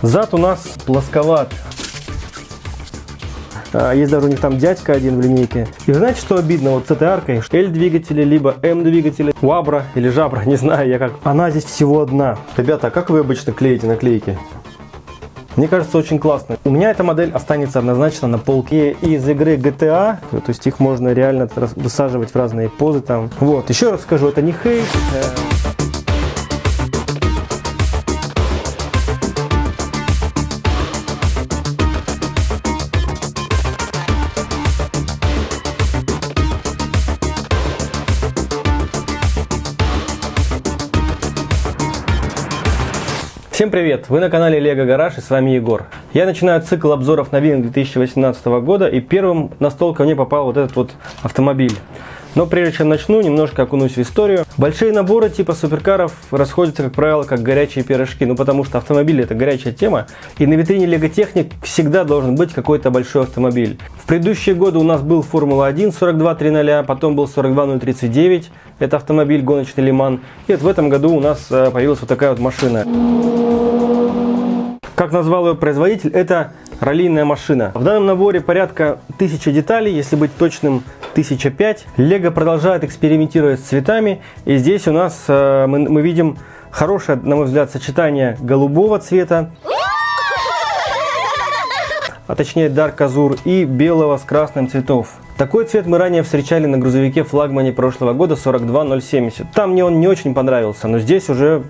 Зад у нас плосковат. Есть даже у них там дядька один в линейке. И знаете, что обидно вот с этой аркой? L-двигатели, либо M-двигатели, Wabra или Jabra, не знаю я как. Она здесь всего одна. Ребята, а как вы обычно клеите наклейки? Мне кажется, очень классно. У меня эта модель останется однозначно на полке. И из игры GTA, то есть их можно реально высаживать в разные позы там. Вот, еще раз скажу, это не хейт. Всем привет! Вы на канале Lego Garage и с вами Егор. Я начинаю цикл обзоров новинок 2018 года, и первым на стол ко мне попал вот этот вот автомобиль. Но прежде чем начну, немножко окунусь в историю. Большие наборы типа суперкаров расходятся, как правило, как горячие пирожки. Ну потому что автомобиль — это горячая тема, и на витрине Lego Technic всегда должен быть какой-то большой автомобиль. В предыдущие годы у нас был Формула-1 4200, потом был 42039, это автомобиль гоночный Лиман. И вот в этом году у нас появилась вот такая вот машина. Как назвал ее производитель, это раллийная машина. В данном наборе порядка 1000 деталей, если быть точным, 1005. Lego продолжает экспериментировать с цветами, и здесь у нас мы видим хорошее, на мой взгляд, сочетание голубого цвета, а точнее Dark Azure, и белого с красным цветов. Такой цвет мы ранее встречали на грузовике флагмане прошлого года 42070. Там мне он не очень понравился, но здесь уже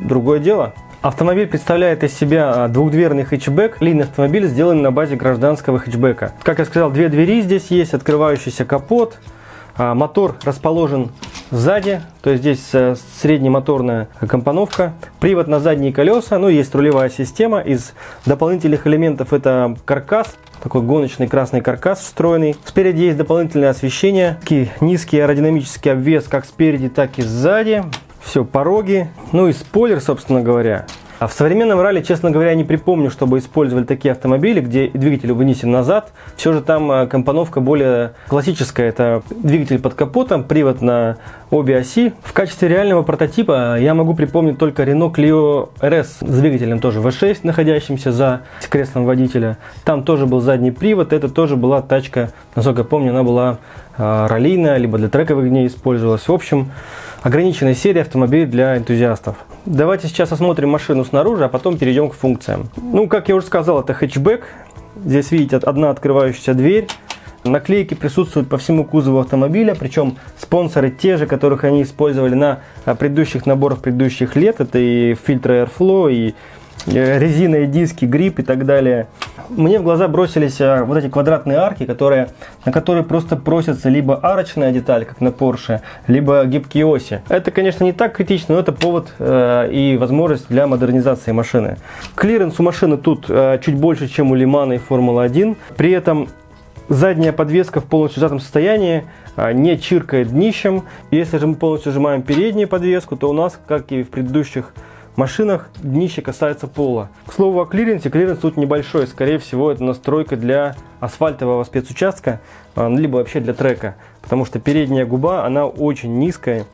другое дело. Автомобиль представляет из себя двухдверный хэтчбэк. Линейный автомобиль сделан на базе гражданского хэтчбэка. Как я сказал, две двери здесь есть, открывающийся капот. Мотор расположен сзади, то есть здесь среднемоторная компоновка. Привод на задние колеса, ну есть рулевая система. Из дополнительных элементов это каркас, такой гоночный красный каркас встроенный. Спереди есть дополнительное освещение, такой низкий аэродинамический обвес как спереди, так и сзади. Все, пороги, ну и спойлер, собственно говоря. А в современном ралли, честно говоря, я не припомню, чтобы использовали такие автомобили, где двигатель вынесен назад. Все же там компоновка более классическая. Это двигатель под капотом, привод на обе оси. В качестве реального прототипа я могу припомнить только Renault Clio RS с двигателем тоже V6, находящимся за креслом водителя. Там тоже был задний привод, это тоже была тачка, насколько я помню, она была раллийная, либо для трековых дней использовалась. В общем, ограниченная серия автомобилей для энтузиастов. Давайте сейчас осмотрим машину снаружи, а потом перейдем к функциям. Ну, как я уже сказал, это хэтчбэк. Здесь, видите, одна открывающаяся дверь. Наклейки присутствуют по всему кузову автомобиля, причем спонсоры те же, которых они использовали на предыдущих наборах предыдущих лет. Это и фильтры Airflow, и резина, и диски, грипп и так далее. Мне в глаза бросились вот эти квадратные арки, на которые просто просятся либо арочная деталь, как на Porsche, либо гибкие оси. Это, конечно, не так критично, но это повод и возможность для модернизации машины. Клиренс у машины тут чуть больше, чем у Лимана и Формулы-1. При этом задняя подвеска в полностью сжатом состоянии, не чиркает днищем. Если же мы полностью сжимаем переднюю подвеску, то у нас, как и в предыдущих машинах, днище касается пола. К слову о клиренсе, клиренс тут небольшой, скорее всего это настройка для асфальтового спецучастка, либо вообще для трека, потому что передняя губа, она очень низкая,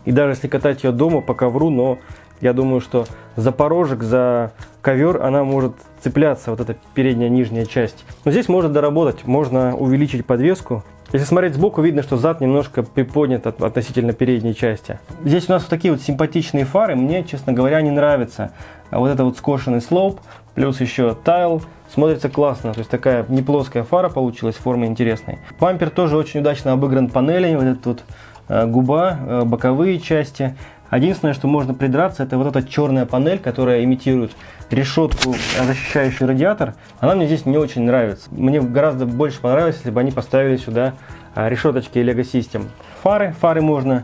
и даже если катать ее дома по ковру, но я думаю, что за порожек, за ковер она может цепляться, вот эта передняя нижняя часть. Но здесь можно доработать, можно увеличить подвеску. Если смотреть сбоку, видно, что зад немножко приподнят относительно передней части. Здесь у нас вот такие вот симпатичные фары, мне, честно говоря, не нравятся. А вот это вот скошенный слоуп, плюс еще тайл, смотрится классно. То есть такая не плоская фара получилась, форма интересной. Бампер тоже очень удачно обыгран панелями, вот эта вот губа, боковые части. Единственное, что можно придраться, это вот эта черная панель, которая имитирует решетку, защищающую радиатор. Она мне здесь не очень нравится. Мне гораздо больше понравилось, если бы они поставили сюда решеточки Lego System. Фары можно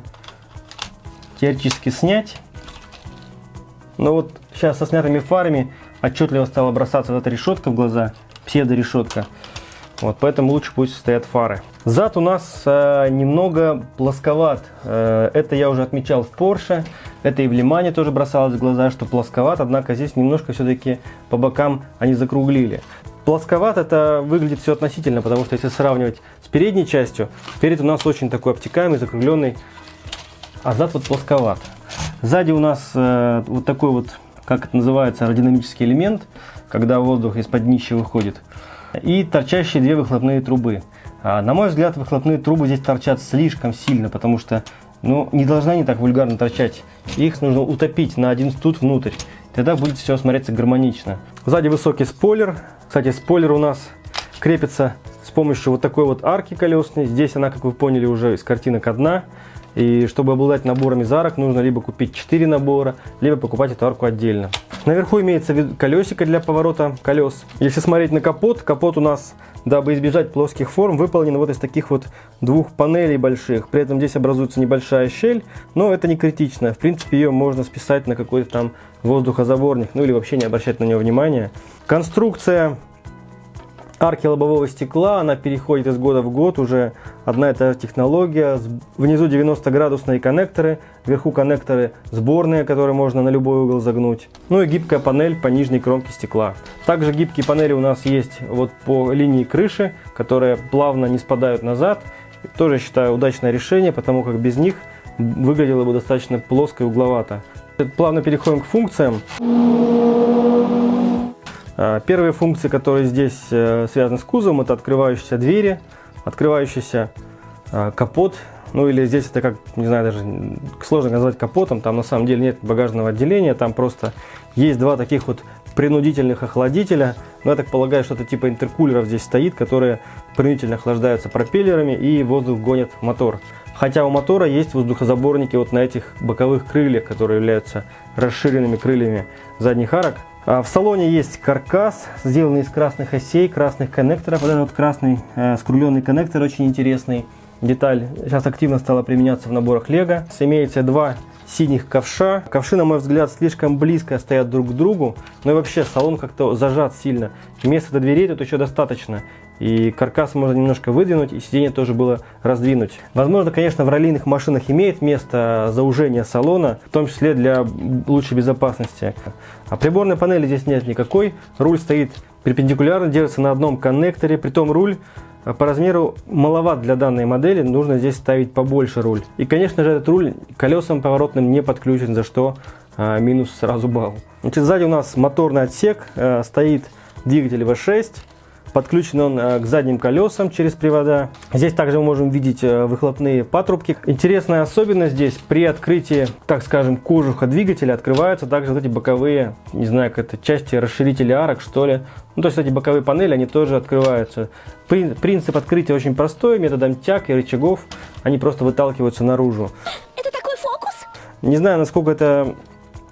теоретически снять. Но вот сейчас со снятыми фарами отчетливо стала бросаться вот эта решетка в глаза, псевдорешетка. Вот, поэтому лучше пусть стоят фары. Зад у нас немного плосковат. Это я уже отмечал в Porsche. Это и в Лимане тоже бросалось в глаза, что плосковат. Однако здесь немножко все-таки по бокам они закруглили. Плосковат это выглядит все относительно, потому что если сравнивать с передней частью, перед у нас очень такой обтекаемый, закругленный, а зад вот плосковат. Сзади у нас вот такой вот как это называется, аэродинамический элемент, когда воздух из-под днища выходит, и торчащие две выхлопные трубы. На мой взгляд, выхлопные трубы здесь торчат слишком сильно, потому что не должна они так вульгарно торчать. Их нужно утопить на один студ внутрь, тогда будет все смотреться гармонично. Сзади высокий спойлер. Кстати, спойлер у нас крепится с помощью вот такой вот арки колесной. Здесь она, как вы поняли, уже из картинок одна. И чтобы обладать набором из арок, нужно либо купить 4 набора, либо покупать эту арку отдельно. Наверху имеется колесико для поворота колес. Если смотреть на капот, капот у нас, дабы избежать плоских форм, выполнен вот из таких вот двух панелей больших. При этом здесь образуется небольшая щель, но это не критично. В принципе, ее можно списать на какой-то там воздухозаборник, или вообще не обращать на нее внимания. Конструкция арки лобового стекла, она переходит из года в год, уже одна и та же технология. Внизу 90-градусные коннекторы, вверху коннекторы сборные, которые можно на любой угол загнуть. И гибкая панель по нижней кромке стекла. Также гибкие панели у нас есть вот по линии крыши, которые плавно не спадают назад. Тоже считаю удачное решение, потому как без них выглядело бы достаточно плоско и угловато. Плавно переходим к функциям. Первые функции, которые здесь связаны с кузовом, это открывающиеся двери, открывающийся капот, или здесь это как, не знаю, даже сложно назвать капотом, там на самом деле нет багажного отделения, там просто есть два таких вот принудительных охладителя. Я так полагаю, что-то типа интеркулеров здесь стоит, которые принудительно охлаждаются пропеллерами и воздух гонят в мотор. Хотя у мотора есть воздухозаборники вот на этих боковых крыльях, которые являются расширенными крыльями задних арок. В салоне есть каркас, сделанный из красных осей, красных коннекторов. Вот этот вот красный скругленный коннектор очень интересный. Деталь сейчас активно стала применяться в наборах Lego. Имеется два синих ковша. Ковши, на мой взгляд, слишком близко стоят друг к другу. И вообще салон как-то зажат сильно. Места до дверей тут еще достаточно. И каркас можно немножко выдвинуть, и сиденье тоже было раздвинуть. Возможно, конечно, в раллийных машинах имеет место заужение салона, в том числе для лучшей безопасности. А приборной панели здесь нет никакой. Руль стоит перпендикулярно, держится на одном коннекторе. Притом руль по размеру маловат для данной модели, нужно здесь ставить побольше руль. И, конечно же, этот руль колесам поворотным не подключен, за что минус сразу балл. Сзади у нас моторный отсек, стоит двигатель V6. Подключен он к задним колесам через привода. Здесь также мы можем видеть выхлопные патрубки. Интересная особенность здесь: при открытии, так скажем, кожуха двигателя открываются также вот эти боковые, не знаю, как это, части расширителя арок, что ли. То есть эти боковые панели, они тоже открываются. Принцип открытия очень простой, методом тяг и рычагов. Они просто выталкиваются наружу. Это такой фокус? Не знаю, насколько это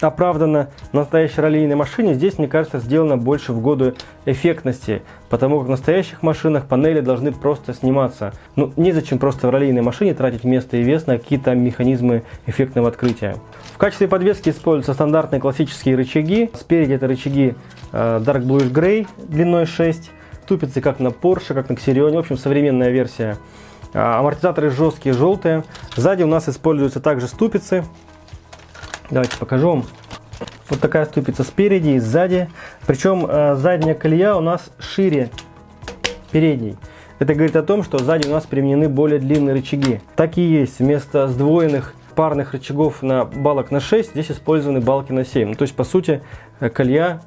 оправдано на настоящей раллийной машине. Здесь, мне кажется, сделано больше в угоду эффектности, потому как в настоящих машинах панели должны просто сниматься. Незачем просто в раллийной машине тратить место и вес на какие-то механизмы эффектного открытия. В качестве подвески используются стандартные классические рычаги. Спереди это рычаги Dark Bluish Grey длиной 6, ступицы как на Porsche, как на Xerion, в общем, современная версия. Амортизаторы жесткие, желтые. Сзади у нас используются также ступицы. Давайте покажу вам. Вот такая ступица спереди и сзади. Причем задняя колея у нас шире передней. Это говорит о том, что сзади у нас применены более длинные рычаги. Так и есть. Вместо сдвоенных парных рычагов на балок на 6, здесь использованы балки на 7. То есть, по сути, колея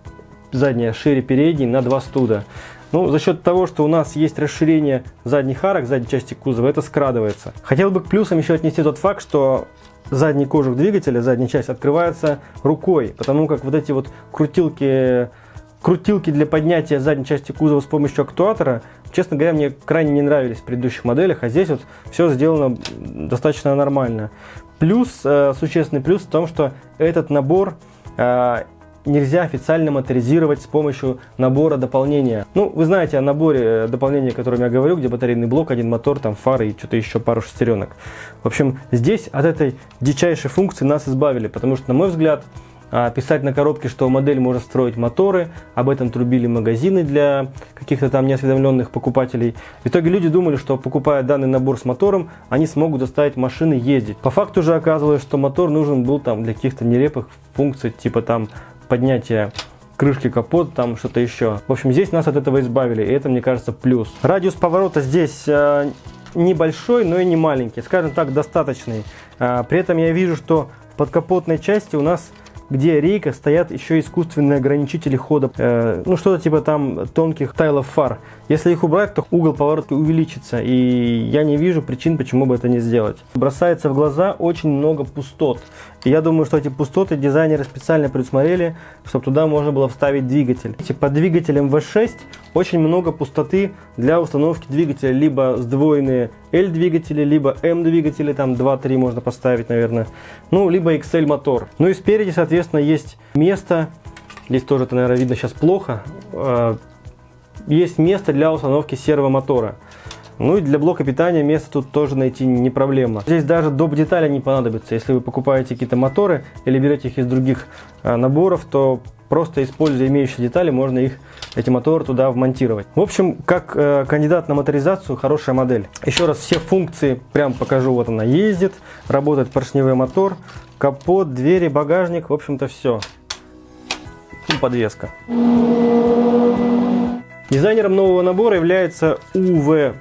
задняя шире передней на 2 студа. За счет того, что у нас есть расширение задних арок, задней части кузова, это скрадывается. Хотел бы к плюсам еще отнести тот факт, что задний кожух двигателя, задняя часть открывается рукой, потому как вот эти вот крутилки для поднятия задней части кузова с помощью актуатора, честно говоря, мне крайне не нравились в предыдущих моделях, а здесь вот все сделано достаточно нормально. Существенный плюс в том, что этот набор нельзя официально моторизировать с помощью набора дополнения. Вы знаете о наборе дополнения, о котором я говорю, где батарейный блок, один мотор, там фары и что-то еще, пару шестеренок. В общем, здесь от этой дичайшей функции нас избавили, потому что, на мой взгляд, писать на коробке, что модель может строить моторы, об этом трубили магазины для каких-то там неосведомленных покупателей. В итоге люди думали, что, покупая данный набор с мотором, они смогут заставить машины ездить. По факту же оказывалось, что мотор нужен был там для каких-то нелепых функций, типа там поднятие крышки капота, там что-то еще. В общем, здесь нас от этого избавили, и это, мне кажется, плюс. Радиус поворота здесь небольшой, но и не маленький, скажем так, достаточный. При этом я вижу, что в подкапотной части у нас где рейка стоят еще искусственные ограничители хода, ну что-то типа там тонких тайлов фар. Если их убрать, то угол поворота увеличится, и я не вижу причин, почему бы это не сделать. Бросается в глаза очень много пустот. И я думаю, что эти пустоты дизайнеры специально предусмотрели, чтобы туда можно было вставить двигатель. Под двигателем V6 очень много пустоты для установки двигателя. Либо сдвоенные L-двигатели, либо M-двигатели, там 2-3 можно поставить, наверное. Ну, либо XL мотор. Ну и спереди, соответственно, есть место, здесь тоже это, наверное, видно сейчас плохо, есть место для установки сервомотора. Ну и для блока питания место тут тоже найти не проблема. Здесь даже доп. Детали не понадобится. Если вы покупаете какие-то моторы или берете их из других наборов, то просто используя имеющиеся детали, можно эти моторы туда вмонтировать. В общем, как кандидат на моторизацию, хорошая модель. Еще раз все функции прям покажу. Вот она ездит, работает поршневой мотор, капот, двери, багажник. В общем-то все. И подвеска. Дизайнером нового набора является УВ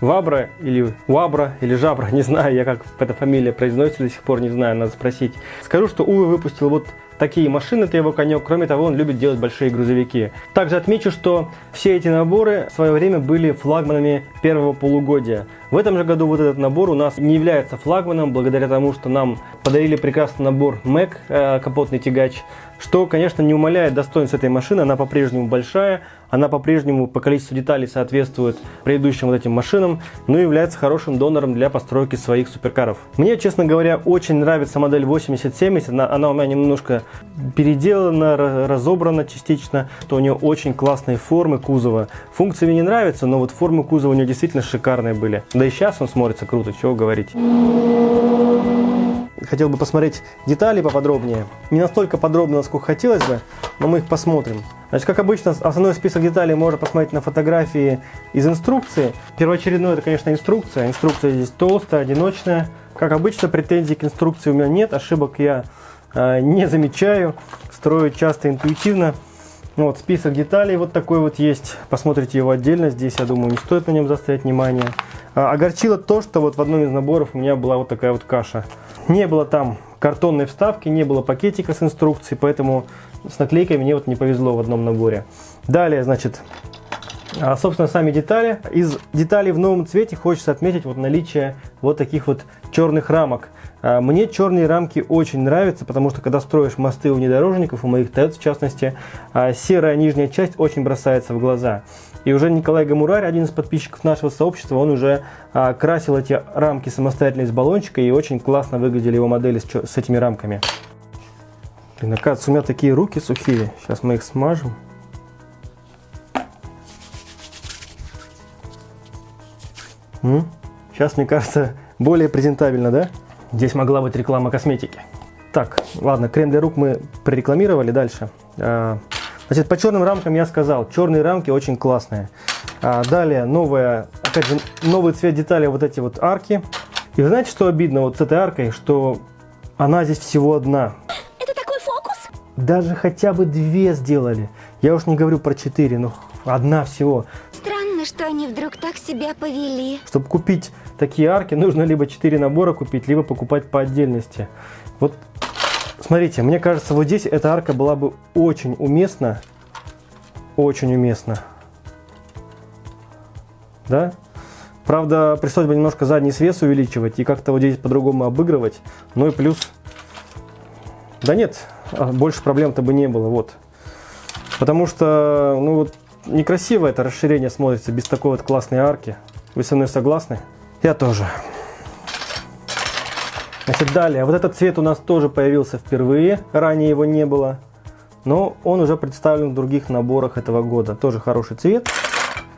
Вабра или Вабра или Жабра, не знаю я, как эта фамилия произносится, до сих пор не знаю, надо спросить. Скажу, что УВ выпустил вот такие машины, это его конек. Кроме того, он любит делать большие грузовики. Также отмечу, что все эти наборы в свое время были флагманами первого полугодия. В этом же году вот этот набор у нас не является флагманом, благодаря тому, что нам подарили прекрасный набор Mac, капотный тягач, что, конечно, не умаляет достоинств этой машины. Она по-прежнему большая, она по-прежнему по количеству деталей соответствует предыдущим вот этим машинам, но является хорошим донором для постройки своих суперкаров. Мне, честно говоря, очень нравится модель 8070, она у меня немножко переделана, разобрана частично, что у нее очень классные формы кузова. Функции мне не нравятся, но вот формы кузова у нее действительно шикарные были. Да и сейчас он смотрится круто, чего говорить. Хотел бы посмотреть детали поподробнее. Не настолько подробно, насколько хотелось бы, но мы их посмотрим. Значит, как обычно, основной список деталей можно посмотреть на фотографии из инструкции. Первоочередное это, конечно, инструкция. Инструкция здесь толстая, одиночная. Как обычно, претензий к инструкции у меня нет, ошибок я не замечаю. Строю часто интуитивно. Вот список деталей вот такой вот есть. Посмотрите его отдельно. Здесь, я думаю, не стоит на нем заострять внимание. Огорчило то, что вот в одном из наборов у меня была вот такая вот каша. Не было там картонной вставки, не было пакетика с инструкцией, поэтому с наклейкой мне вот не повезло в одном наборе. Далее, значит, собственно, сами детали. Из деталей в новом цвете хочется отметить вот наличие вот таких вот черных рамок. Мне черные рамки очень нравятся, потому что когда строишь мосты у внедорожников, у моих Toyota в частности, серая нижняя часть очень бросается в глаза. И уже Николай Гамурарь, один из подписчиков нашего сообщества, он уже красил эти рамки самостоятельно из баллончика, и очень классно выглядели его модели с этими рамками. Блин, оказывается, у меня такие руки сухие. Сейчас мы их смажем. Сейчас, мне кажется, более презентабельно, да? Здесь могла быть реклама косметики. Так, ладно, крем для рук мы прорекламировали. Дальше. Значит, по черным рамкам я сказал, черные рамки очень классные. Далее, опять же, новый цвет детали, вот эти вот арки. И вы знаете, что обидно вот с этой аркой, что она здесь всего одна. Это такой фокус? Даже хотя бы 2 сделали. Я уж не говорю про 4, но одна всего. Странно, что они вдруг так себя повели. Чтобы купить такие арки, нужно либо 4 набора купить, либо покупать по отдельности. Вот, смотрите, мне кажется, вот здесь эта арка была бы очень уместна. Очень уместно. Да? Правда, пришлось бы немножко задний свес увеличивать и как-то вот здесь по-другому обыгрывать. Ну и плюс... Да нет, больше проблем-то бы не было, вот. Потому что, ну вот, некрасиво это расширение смотрится без такой вот классной арки. Вы со мной согласны? Я тоже. Значит, далее, вот этот цвет у нас тоже появился впервые, ранее его не было. Но он уже представлен в других наборах этого года. Тоже хороший цвет.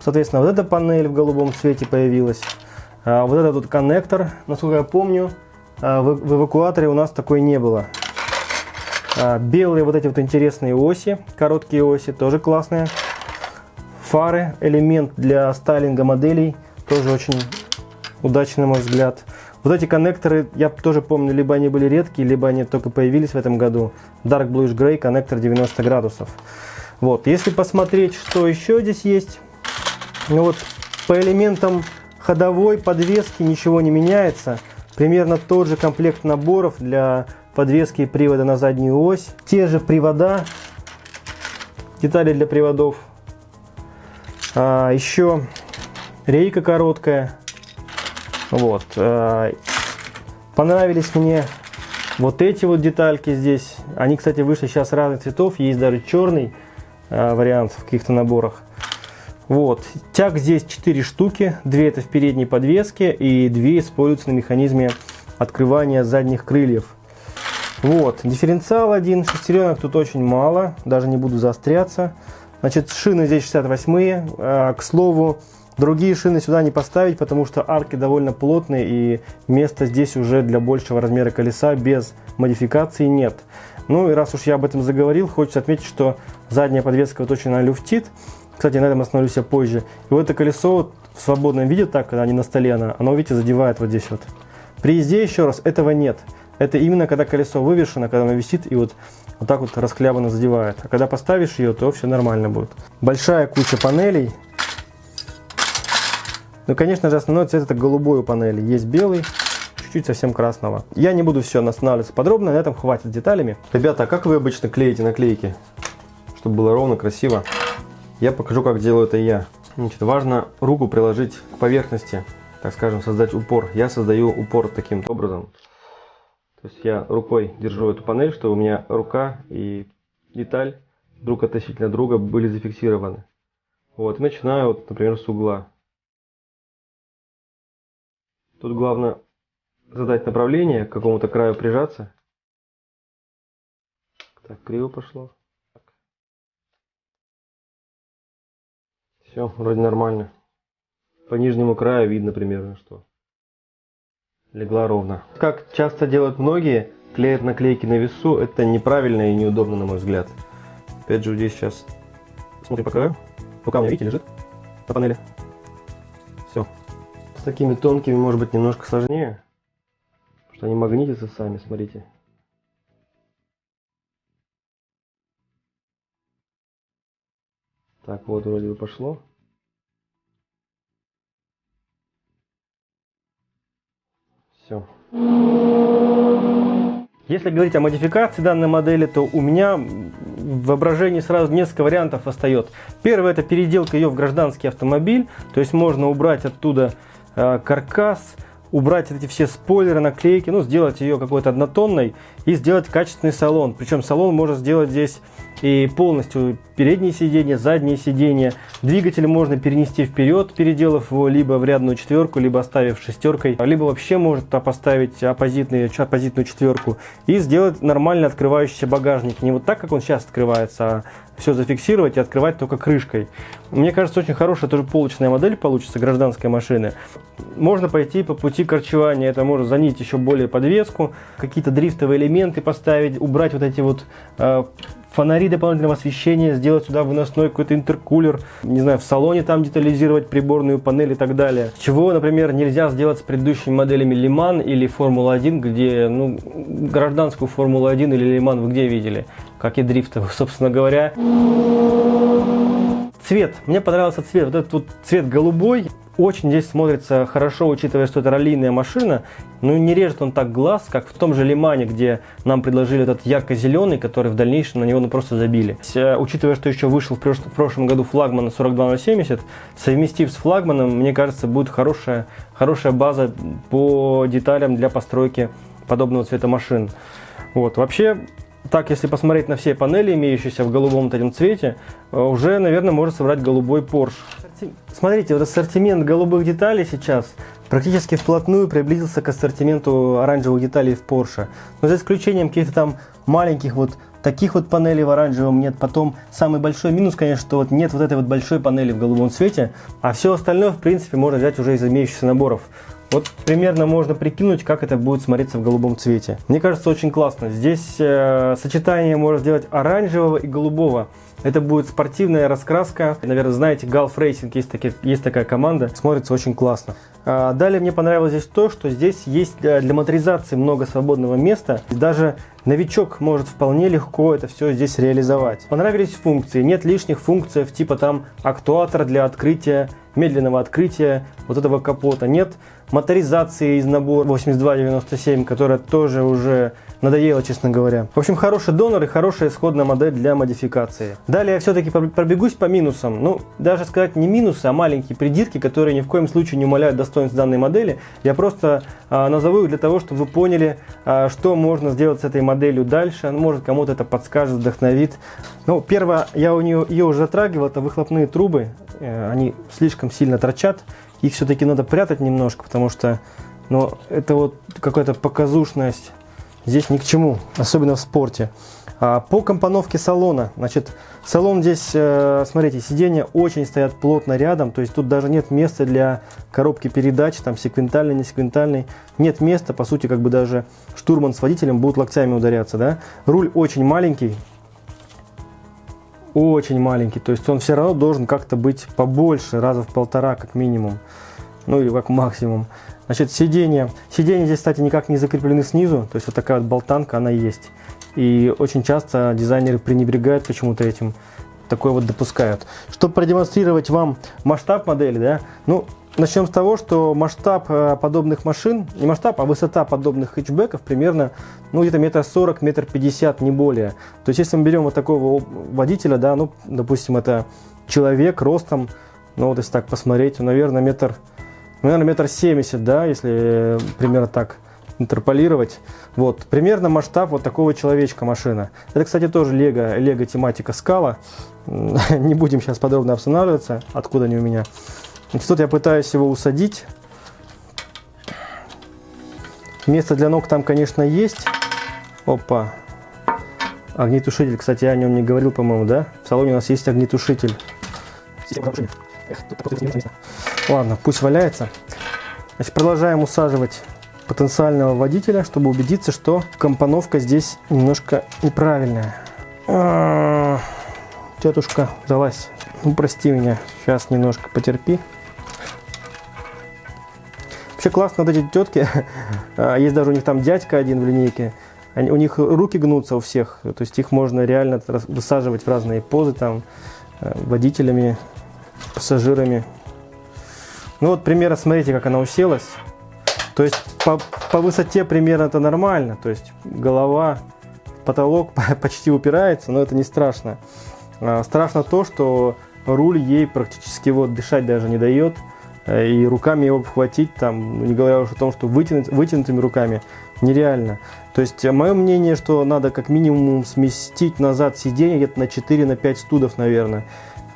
Соответственно, вот эта панель в голубом цвете появилась. Вот этот вот коннектор, насколько я помню, в эвакуаторе у нас такой не было. Белые вот эти вот интересные оси, короткие оси, тоже классные. Фары, элемент для стайлинга моделей, тоже очень удачный, на мой взгляд. Вот эти коннекторы, я тоже помню, либо они были редкие, либо они только появились в этом году. Dark Bluish Gray, коннектор 90 градусов. Вот, если посмотреть, что еще здесь есть. Ну вот, по элементам ходовой подвески ничего не меняется. Примерно тот же комплект наборов для подвески и привода на заднюю ось. Те же привода, детали для приводов. Еще рейка короткая. Вот. Понравились мне вот эти вот детальки здесь. Они, кстати, вышли сейчас разных цветов. Есть даже черный вариант в каких-то наборах. Вот. Тяг здесь 4 штуки. 2 это в передней подвеске и 2 используются на механизме открывания задних крыльев. Вот. Дифференциал один. Шестеренок тут очень мало. Даже не буду заостряться. Значит, шины здесь 68-е. К слову, другие шины сюда не поставить, потому что арки довольно плотные и места здесь уже для большего размера колеса без модификации нет. Ну и раз уж я об этом заговорил, хочется отметить, что задняя подвеска вот очень она люфтит. Кстати, на этом остановлюсь я позже. И вот это колесо вот в свободном виде, так, когда не на столе оно, видите, задевает вот здесь вот. При езде, еще раз, этого нет. Это именно когда колесо вывешено, когда оно висит и вот так вот расхлябанно задевает. А когда поставишь ее, то все нормально будет. Большая куча панелей. Ну, конечно же, основной цвет это голубой у панели. Есть белый, чуть-чуть совсем красного. Я не буду все останавливаться подробно, на этом хватит деталями. Ребята, а как вы обычно клеите наклейки? Чтобы было ровно, красиво. Я покажу, как делаю это я. Значит, важно руку приложить к поверхности, так скажем, создать упор. Я создаю упор таким образом. То есть я рукой держу эту панель, чтобы у меня рука и деталь друг относительно друга были зафиксированы. Вот, и начинаю, вот, например, с угла. Тут главное задать направление, к какому-то краю прижаться. Так, криво пошло. Все, вроде нормально. По нижнему краю видно примерно, что легла ровно. Как часто делают многие, клеят наклейки на весу, это неправильно и неудобно, на мой взгляд. Опять же, здесь сейчас смотрим по краю. Рука у меня, видите, лежит на панели. Все. С такими тонкими может быть немножко сложнее, потому что они магнитятся сами, смотрите. Так, вот вроде бы пошло. Все. Если говорить о модификации данной модели, то у меня в воображении сразу несколько вариантов восстает. Первый — это переделка ее в гражданский автомобиль, то есть можно убрать оттуда каркас, убрать эти все спойлеры, наклейки, ну, сделать ее какой-то однотонной и сделать качественный салон. Причем салон можно сделать здесь и полностью передние сиденья, задние сиденья. Двигатель можно перенести вперед, переделав его либо в рядную четверку, либо оставив шестеркой, либо вообще можно поставить оппозитную четверку и сделать нормально открывающийся багажник. Не вот так, как он сейчас открывается, а все зафиксировать и открывать только крышкой. Мне кажется, очень хорошая тоже полочная модель получится гражданской машины. Можно пойти по пути корчевания, это можно занять еще более подвеску, какие-то дрифтовые элементы поставить, убрать вот эти вот фонари дополнительного освещения, сделать сюда выносной какой-то интеркулер, не знаю, в салоне там детализировать приборную панель и так далее. Чего, например, нельзя сделать с предыдущими моделями Лиман или Формула-1, где, ну, гражданскую Формулу-1 или Лиман вы где видели? Как и дрифтовую, собственно говоря. Цвет. Мне понравился цвет. Вот этот вот цвет голубой. Очень здесь смотрится хорошо, учитывая, что это раллийная машина. Ну, не режет он так глаз, как в том же Лимане, где нам предложили этот ярко-зеленый, который в дальнейшем на него просто забили. Учитывая, что еще вышел в прошлом году флагман 42070, совместив с флагманом, мне кажется, будет хорошая база по деталям для постройки подобного цвета машин. Вот. Вообще, так, если посмотреть на все панели, имеющиеся в голубом вот этом цвете, уже, наверное, можно собрать голубой Porsche. Смотрите, вот ассортимент голубых деталей сейчас практически вплотную приблизился к ассортименту оранжевых деталей в Porsche. Но за исключением каких-то там маленьких вот таких вот панелей в оранжевом нет. Потом самый большой минус, конечно, что вот нет вот этой вот большой панели в голубом цвете. А все остальное, в принципе, можно взять уже из имеющихся наборов. Вот примерно можно прикинуть, как это будет смотреться в голубом цвете. Мне кажется, очень классно. Здесь сочетание можно сделать оранжевого и голубого. Это будет спортивная раскраска. Наверное, знаете, Gulf Racing, есть такая команда. Смотрится очень классно. Далее мне понравилось здесь то, что здесь есть для моторизации много свободного места. Даже новичок может вполне легко это все здесь реализовать. Понравились функции. Нет лишних функций, типа там актуатор для открытия, медленного открытия вот этого капота. Нет моторизации из набора 8297, которая тоже уже надоела, честно говоря. В общем, хороший донор и хорошая исходная модель для модификации. Далее я все-таки пробегусь по минусам. Ну, даже сказать не минусы, а маленькие придирки, которые ни в коем случае не умаляют достоинств данной модели. Я просто назову их для того, чтобы вы поняли, что можно сделать с этой моделью дальше. Может, кому-то это подскажет, вдохновит. Ну, первое, я ее уже затрагивал, это выхлопные трубы. Они слишком сильно торчат. Их все-таки надо прятать немножко, потому что, ну, это вот какая-то показушность здесь ни к чему, особенно в спорте. По компоновке салона, значит, салон здесь, смотрите, сиденья очень стоят плотно рядом, то есть тут даже нет места для коробки передач, там секвентальной, не секвентальной, нет места, по сути, как бы даже штурман с водителем будут локтями ударяться, да. Руль очень маленький, то есть он все равно должен как-то быть побольше, раза в полтора как минимум, ну или как максимум. Значит, сиденья здесь, кстати, никак не закреплены снизу, то есть вот такая вот болтанка, она есть. И очень часто дизайнеры пренебрегают почему-то этим, такое вот допускают. Чтобы продемонстрировать вам масштаб модели, да, ну, начнем с того, что масштаб подобных машин, не масштаб, а высота подобных хэтчбеков примерно, ну, где-то 1,40 м, 1,50 м, не более. То есть, если мы берем вот такого водителя, да, ну, допустим, это человек ростом, ну, вот если так посмотреть, то, наверное, 1,70 м, да, если примерно так интерполировать. Вот, примерно масштаб вот такого человечка машина. Это, кстати, тоже лего тематика скала. Не будем сейчас подробно останавливаться, откуда они у меня. Значит, тут я пытаюсь его усадить. Место для ног там, конечно, есть. Опа. Огнетушитель, кстати, я о нем не говорил, по-моему, да? В салоне у нас есть огнетушитель. Ладно, пусть валяется. Значит, продолжаем усаживать потенциального водителя, чтобы убедиться, что компоновка здесь немножко неправильная. Тетушка, залазь. Ну, прости меня, сейчас немножко потерпи. Вообще классно вот эти тетки. Есть даже у них там дядька один в линейке. У них руки гнутся у всех. То есть их можно реально высаживать в разные позы там водителями, пассажирами. Ну вот примерно смотрите, как она уселась. То есть по высоте примерно это нормально. То есть голова, потолок почти упирается, но это не страшно. Страшно то, что руль ей практически вот дышать даже не дает. И руками его обхватить, там, не говоря уж о том, что вытянутыми руками, нереально. То есть мое мнение, что надо как минимум сместить назад сиденье где-то на 4-5 студов, наверное.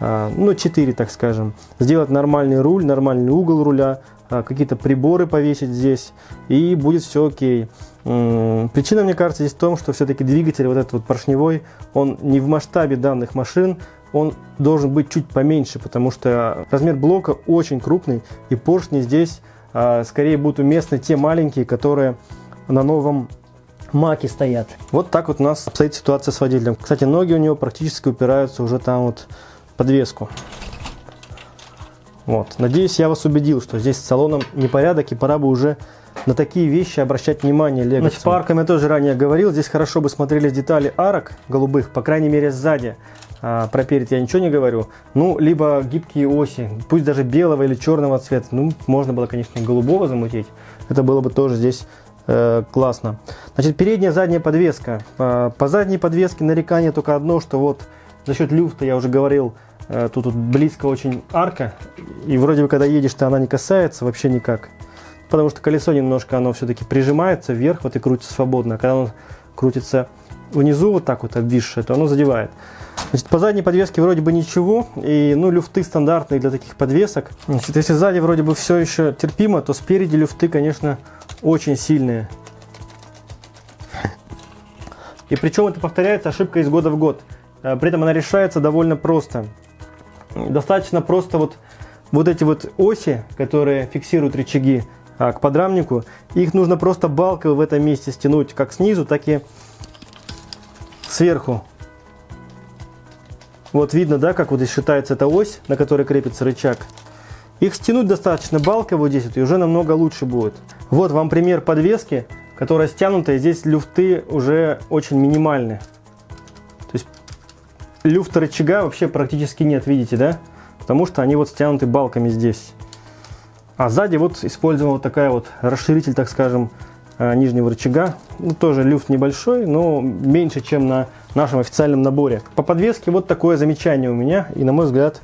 Ну, 4, так скажем. Сделать нормальный руль, нормальный угол руля, какие-то приборы повесить здесь, и будет все окей. Причина, мне кажется, здесь в том, что все-таки двигатель вот этот вот поршневой, он не в масштабе данных машин, он должен быть чуть поменьше, потому что размер блока очень крупный, и поршни здесь скорее будут уместны те маленькие, которые на новом Маке стоят. Вот так вот у нас обстоит ситуация с водителем. Кстати, ноги у него практически упираются уже там вот в подвеску. Вот. Надеюсь, я вас убедил, что здесь с салоном непорядок, и пора бы уже на такие вещи обращать внимание лего. Значит, по аркам я тоже ранее говорил, здесь хорошо бы смотрелись детали арок голубых, по крайней мере сзади. Про перед я ничего не говорю. Ну, либо гибкие оси, пусть даже белого или черного цвета. Ну, можно было, конечно, и голубого замутить. Это было бы тоже здесь классно. Значит, передняя, задняя подвеска. По задней подвеске нарекание только одно, что вот за счет люфта, я уже говорил, тут близко очень арка. И вроде бы, когда едешь-то она не касается вообще никак. Потому что колесо немножко, оно все-таки прижимается вверх, вот и крутится свободно. А когда оно крутится внизу, вот так вот обвисшее, то оно задевает. Значит, по задней подвеске вроде бы ничего, и ну, люфты стандартные для таких подвесок. Значит, если сзади вроде бы все еще терпимо, то спереди люфты, конечно, очень сильные. И причем это повторяется ошибка из года в год. При этом она решается довольно просто. Достаточно просто вот эти вот оси, которые фиксируют рычаги к подрамнику, их нужно просто балкой в этом месте стянуть как снизу, так и сверху. Вот видно, да, как вот здесь считается эта ось, на которой крепится рычаг. Их стянуть достаточно балкой вот здесь, и уже намного лучше будет. Вот вам пример подвески, которая стянута, и здесь люфты уже очень минимальны. То есть люфта рычага вообще практически нет, видите, да? Потому что они вот стянуты балками здесь. А сзади вот использован вот такая вот расширитель, так скажем, нижнего рычага. Ну, тоже люфт небольшой, но меньше, чем на нашем официальном наборе. По подвеске вот такое замечание у меня, и на мой взгляд,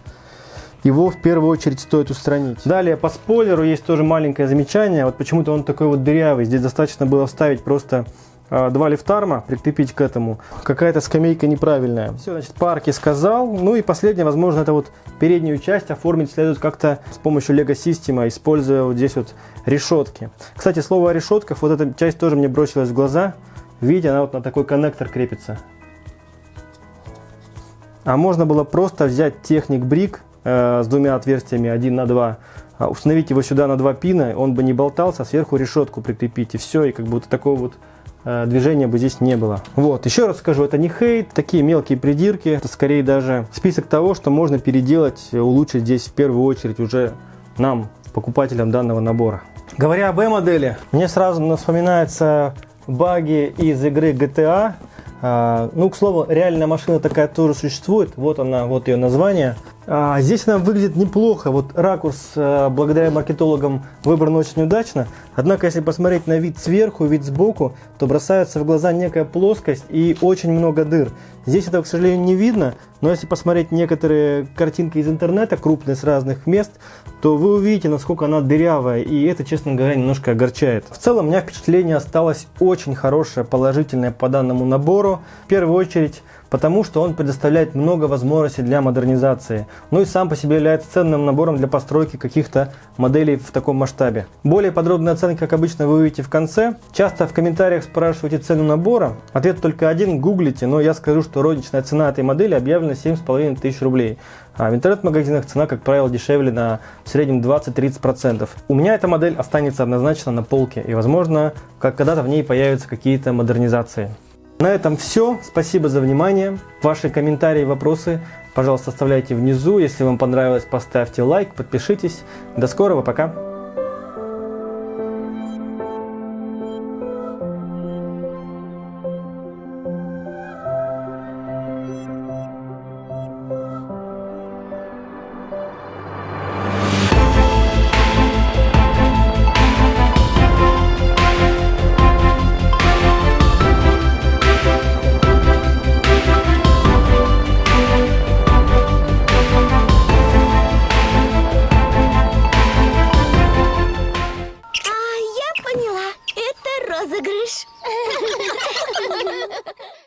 его в первую очередь стоит устранить. Далее по спойлеру есть тоже маленькое замечание. Вот почему-то он такой вот дырявый. Здесь достаточно было вставить просто 2 лифтарма, прикрепить к этому. Какая-то скамейка неправильная. Все, значит, по арке сказал. Ну и последнее, возможно, это вот переднюю часть оформить следует как-то с помощью Lego System, используя вот здесь вот решетки. Кстати, слово о решетках, вот эта часть тоже мне бросилась в глаза. Видите, она вот на такой коннектор крепится. А можно было просто взять техник брик с 2 отверстиями 1 на 2, установить его сюда на 2 пина, он бы не болтался, а сверху решетку прикрепить, и все, и как будто такого вот движения бы здесь не было. Вот, еще раз скажу, это не хейт, такие мелкие придирки, это скорее даже список того, что можно переделать, улучшить здесь в первую очередь уже нам, покупателям данного набора. Говоря об E-модели, мне сразу вспоминаются баги из игры GTA. Ну, к слову, реальная машина такая тоже существует. Вот она, вот ее название. Здесь она выглядит неплохо. Вот ракурс, благодаря маркетологам, выбран очень удачно. Однако, если посмотреть на вид сверху, вид сбоку, то бросается в глаза некая плоскость и очень много дыр. Здесь этого, к сожалению, не видно, но если посмотреть некоторые картинки из интернета, крупные с разных мест, то вы увидите, насколько она дырявая, и это, честно говоря, немножко огорчает. В целом, у меня впечатление осталось очень хорошее, положительное по данному набору. В первую очередь, потому что он предоставляет много возможностей для модернизации. Ну и сам по себе является ценным набором для постройки каких-то моделей в таком масштабе. Более подробные оценки, как обычно, вы увидите в конце. Часто в комментариях спрашиваете цену набора. Ответ только один, гуглите, но я скажу, что розничная цена этой модели объявлена 7500 рублей. А в интернет-магазинах цена, как правило, дешевле на в среднем 20-30%. У меня эта модель останется однозначно на полке, и, возможно, когда-то в ней появятся какие-то модернизации. На этом все. Спасибо за внимание. Ваши комментарии и вопросы, пожалуйста, оставляйте внизу. Если вам понравилось, поставьте лайк, подпишитесь. До скорого, пока!